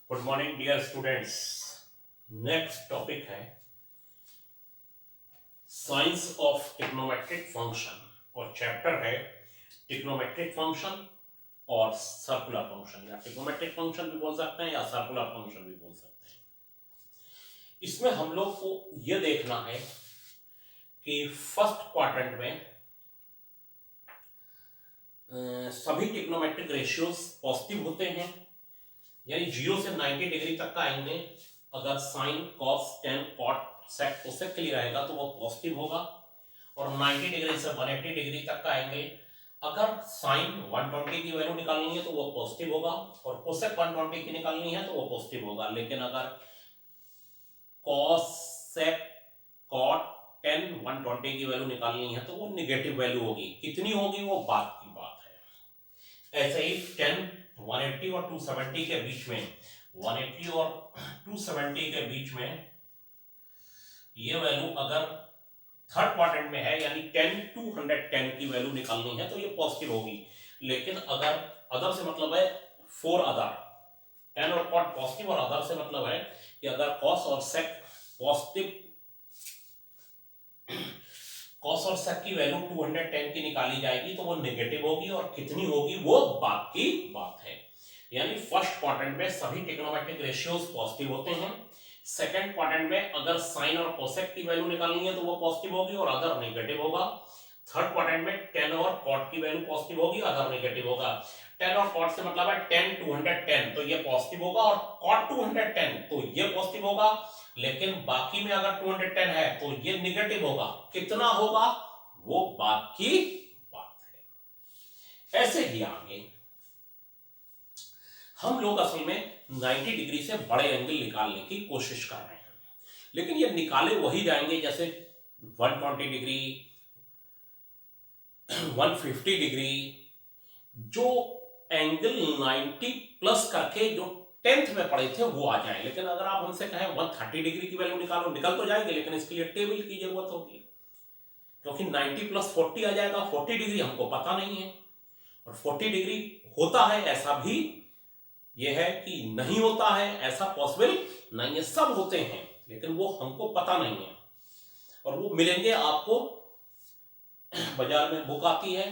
Good morning dear students. Next topic है signs of trigonometric function और chapter है trigonometric function और circular function, या ट्रिग्नोमेट्रिक फंक्शन भी बोल सकते हैं या सर्कुलर फंक्शन भी बोल सकते हैं। इसमें हम लोग को यह देखना है कि फर्स्ट क्वाड्रेंट में सभी ट्रिग्नोमेट्रिक रेशियोज पॉजिटिव होते हैं, यानी 0 से 90 डिग्री तक का एंगल अगर sine cos tan cot sec cosec के लिए रहेगा तो वो पॉजिटिव होगा, और 90 डिग्री से 180 डिग्री तक का एंगल अगर साइन 120 की वैल्यू निकालनी है तो वो पॉजिटिव होगा, और कोसेक 120 की निकालनी है तो वो पॉजिटिव होगा। लेकिन अगर कॉस सेक कॉट टेन 120 की वैल्यू निकालनी है तो वो निगेटिव वैल्यू होगी। कितनी होगी वो बात की बात है। ऐसे ही 10 180 और 270 के बीच में, 180 और 270 के बीच में ये वैल्यू अगर थर्ड क्वाड्रेंट में है, यानी 10 210 की वैल्यू निकालनी है तो ये पॉजिटिव होगी। लेकिन अगर अदर से मतलब है फोर अदर, 10 और कॉट पॉजिटिव और अदर से मतलब है कि अगर कॉस और सेक पॉजिटिव, कॉस और सेक की वैल्यू 210 की निकाली जाएगी तो वो नेगेटिव होगी, और कितनी होगी वो बात की बात है। यानी फर्स्ट क्वाड्रेंट में सभी ट्रिग्नोमेट्रिक रेशियोज पॉजिटिव होते हैं। सेकंड क्वाड्रेंट में अगर साइन और कोसेक की वैल्यू निकालनी है तो वो पॉजिटिव होगी और अदर नेगेटिव होगा। थर्ड क्वाड्रेंट में टेन और कॉट की वैल्यू पॉजिटिव होगी, अदर नेगेटिव होगा। टेन और कॉट से मतलब है 10 210 तो ये पॉजिटिव होगा, और कॉट 210 तो ये पॉजिटिव होगा। लेकिन बाकी में अगर 210 है तो ये निगेटिव होगा। कितना होगा वो बात की बात है। ऐसे ही आगे हम लोग असल में 90 डिग्री से बड़े एंगल निकालने की कोशिश कर रहे हैं, लेकिन ये निकाले वही जाएंगे जैसे 120 डिग्री 150 डिग्री, जो एंगल 90 प्लस करके जो 10th में पढ़े थे वो आ जाए। लेकिन अगर आप हमसे कहें 130 डिग्री की वैल्यू निकालो, निकल तो जाएंगे, लेकिन इसके लिए टेबल की जरूरत होगी, क्योंकि 90 प्लस 40 आ जाएगा। 40 डिग्री हमको पता नहीं है, और 40 डिग्री होता है ऐसा भी यह है कि नहीं होता है, ऐसा पॉसिबल नहीं है। सब होते हैं लेकिन वो हमको पता नहीं है, और वो मिलेंगे आपको बाजार में बुक आती है,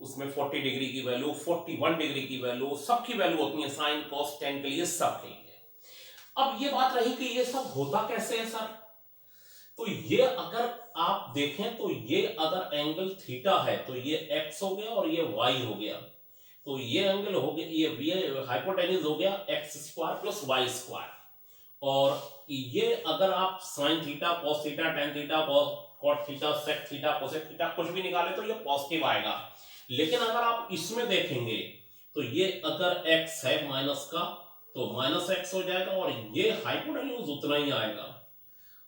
उसमें 40 डिग्री की वैल्यू 41 डिग्री की वैल्यू सबकी वैल्यू होती है, साइन कॉस टेन के लिए सब के लिए। अब ये बात रही कि ये सब होता कैसे है सर, तो ये अगर आप देखें तो ये अगर एंगल थीटा है तो ये एक्स हो गया और ये वाई हो गया, तो ये एंगल हो गया, ये हाइपोटेन्यूज हो गया x square plus y square. और ये अगर आप sine theta cos theta tan theta cot theta sec theta cosec theta कुछ भी निकाले तो ये पॉजिटिव आएगा। लेकिन अगर आप इसमें देखेंगे तो ये अगर x है माइनस का तो माइनस एक्स हो जाएगा, और ये हाइपोटेन्यूज उतना ही आएगा।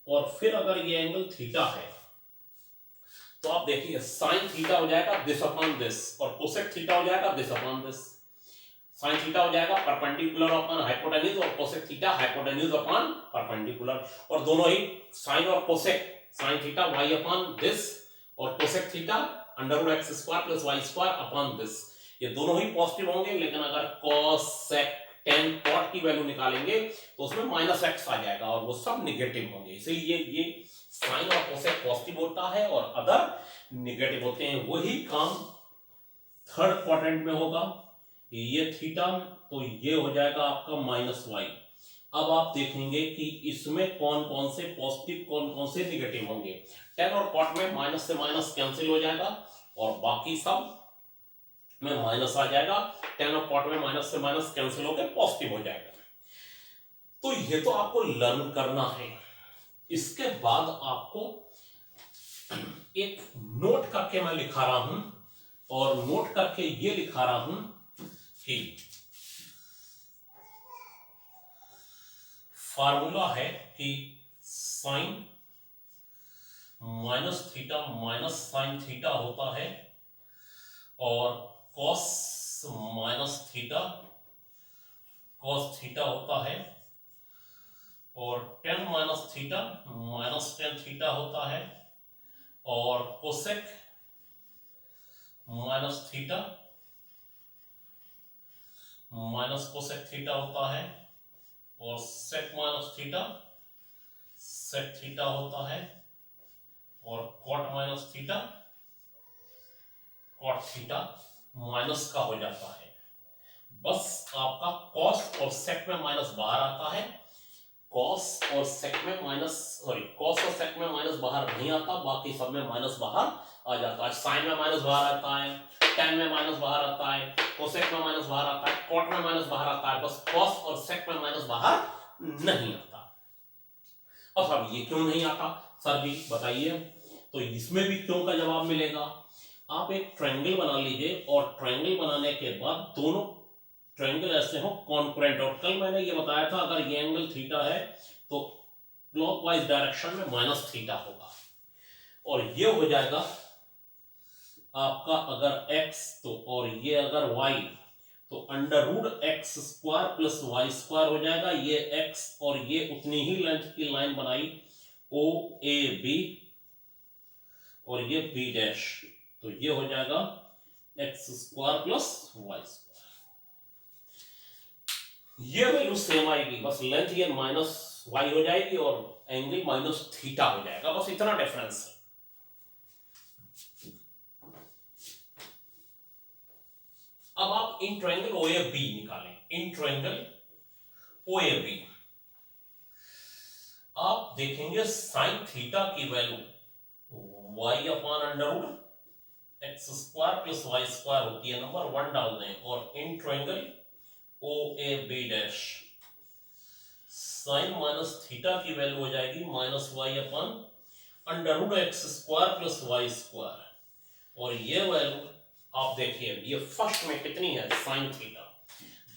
और फिर अगर ये एंगल थीटा है तो आप देखिए साइन थीटा हो जाएगा दिस अपॉन दिस, और कोसेक थीटा हो जाएगा this upon this. Sine theta हो जाएगा परपेंडिकुलर अपॉन हाइपोटेन्यूज, और cosec theta hypotenuse upon perpendicular, और दोनों ही साइन और cosec sine theta y upon this, और cosec theta under root x square plus y square upon this. ये दोनों ही पॉजिटिव होंगे, लेकिन अगर cos sec tan cot की वैल्यू निकालेंगे तो उसमें माइनस एक्स आ जाएगा, और वो सब निगेटिव होंगे। इसलिए ये साइन और कोसेक पॉजिटिव होता है और अदर निगेटिव होते हैं। वही काम थर्ड क्वाड्रेंट में होगा, ये थीटा तो ये हो जाएगा आपका माइनस वाई। अब आप देखेंगे कि इसमें कौन कौन से पॉजिटिव कौन कौन से निगेटिव होंगे। टेन और कॉट में माइनस से माइनस कैंसिल हो जाएगा, और बाकी सब में माइनस आ जाएगा। टेन और कॉट में माइनस से माइनस कैंसिल होकर पॉजिटिव हो जाएगा। तो ये तो आपको लर्न करना है। इसके बाद आपको एक नोट करके मैं लिखा रहा हूं, और नोट करके ये लिखा रहा हूं कि फार्मूला है कि sine minus theta minus sine theta होता है, और cos minus theta cos theta होता है, और tan minus theta minus tan theta होता है, और cosec minus theta minus cosec theta होता है, और sec minus theta, sec theta होता है, और cot minus theta, cot theta minus का हो जाता है। बस आपका कॉस और सेक में माइनस बाहर आता है, कॉस और सेक में माइनस, सॉरी कॉस और सेक में माइनस बाहर नहीं आता, बाकी सब में माइनस बाहर आ जाता है। साइन में माइनस बाहर आता है, टेन में माइनस बाहर आता है, कोसेक में माइनस बाहर आता है, कॉट में माइनस बाहर आता है, बस कॉस और सेक में माइनस बाहर नहीं आता। अब सर ये क्यों नहीं आता सर भी बताइए, तो इसमें भी क्यों का जवाब मिलेगा। आप एक ट्रायंगल बना लीजिए और ट्रायंगल बनाने के बाद दोनों ट्रायंगल ऐसे हो कॉन्करेंट, और कल मैंने ये बताया था अगर ये एंगल थीटा है तो क्लॉकवाइज डायरेक्शन में माइनस थीटा होगा, और ये हो जाएगा आपका अगर x तो, और ये अगर y तो under root x square plus y square हो जाएगा। ये x और ये उतनी ही लेंथ की लाइन बनाई ओ ए बी, और ये b डैश, तो ये हो जाएगा x square plus y square. ये वैल्यू सेम आएगी, बस लेंथ ये माइनस वाई हो जाएगी और एंगल माइनस थीटा हो जाएगा, बस इतना डिफरेंस है। अब आप इन ट्रायंगल ओ ए बी निकालें, इन ट्रायंगल ओ ए बी आप देखेंगे साइन थीटा की value y upon under root x square plus y square होती है, नंबर 1 डाल दें, और in triangle O A B dash sine minus theta की वैल्यू हो जाएगी minus y upon under root x square plus y square, और ये वैल्यू आप देखिए ये फर्स्ट में कितनी है sine theta,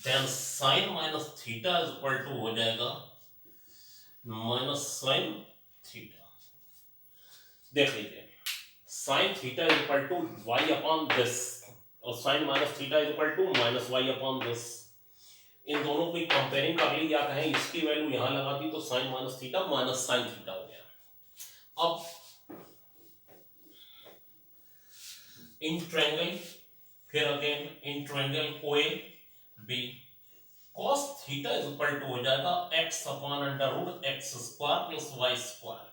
then sine minus theta is equal to हो जाएगा माइनस साइन थीटा। देख लीजिए sine theta is equal to y upon this, और sine minus theta is equal to minus y upon this. इन दोनों की कंपेयरिंग कर ली, या कहें इसकी वैल्यू यहां लगा दी तो sine minus theta minus sine theta हो गया। अब इन ट्रायंगल, फिर again in triangle O A B cos theta is equal to हो जाएगा x upon under root x square plus y square,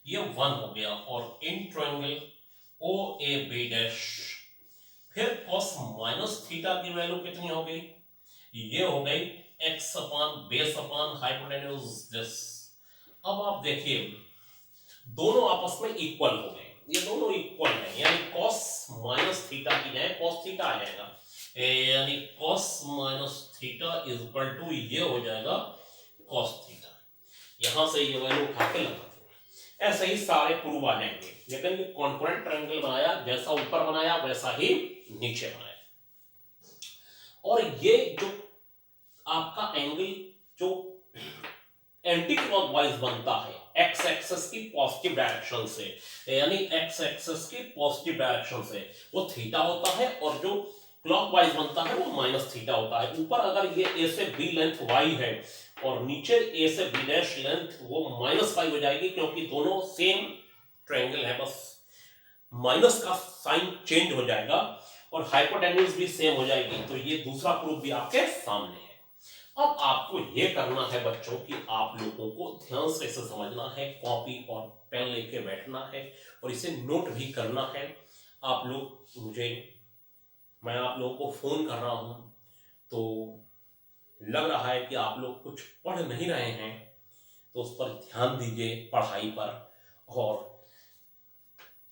ये 1 हो गया, और in triangle O A B dash फिर cos माइनस थीटा की value कितनी हो गई, ये हो गई x upon base upon hypotenuse this. अब आप देखिए दोनों आपस में इक्वल हो गए, ये दोनों इक्वल हैं, यानी cos माइनस थीटा की जगह cos थीटा आ जाएगा, यानी cos minus theta is equal to ये हो जाएगा cos थीटा। यहां से ये वैल्यू उठा के लगा दो, ऐसे ही सारे प्रूव आ जाएंगे। लेकिन ये कॉन्करेंट ट्रायंगल बनाया, जैसा ऊपर बनाया वैसा ही नीचे बनाया, और ये जो आपका एंगल जो एंटी क्लॉकवाइज बनता है एक्स एक्सिस की पॉजिटिव डायरेक्शन से, यानी एक्स एक्सिस की पॉजिटिव डायरेक्शन से वो थीटा होता है, और जो क्लॉकवाइज बनता है वो माइनस थीटा होता है। ऊपर अगर ये ए से बी लेंथ वाई है और नीचे ए से बी डैश लेंथ वो माइनस वाई हो जाएगी, क्योंकि दोनों सेम ट्रायंगल है, बस माइनस का साइन चेंज हो जाएगा और हाइपोटेन्यूज भी सेम हो जाएगी। तो ये दूसरा प्रूफ भी आपके सामने है। अब आपको ये करना है बच्चों कि आप लोगों को ध्यान से इसे समझना है, कॉपी और पेन लेके बैठना है और इसे नोट भी करना है। आप लोग मैं आप लोगों को फोन कर रहा हूं तो लग रहा है कि आप लोग कुछ पढ़ नहीं रहे हैं, तो उस पर ध्यान दीजिए पढ़ाई पर। और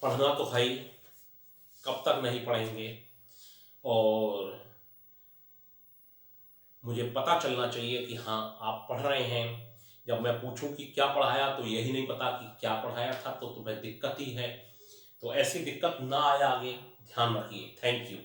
पढ़ना तो भाई कब तक नहीं पढ़ेंगे, और मुझे पता चलना चाहिए कि हाँ आप पढ़ रहे हैं। जब मैं पूछूं कि क्या पढ़ाया तो यही नहीं पता कि क्या पढ़ाया था, तो तुम्हें दिक्कत ही है। तो ऐसी दिक्कत ना आए आगे, ध्यान रखिए। Thank you.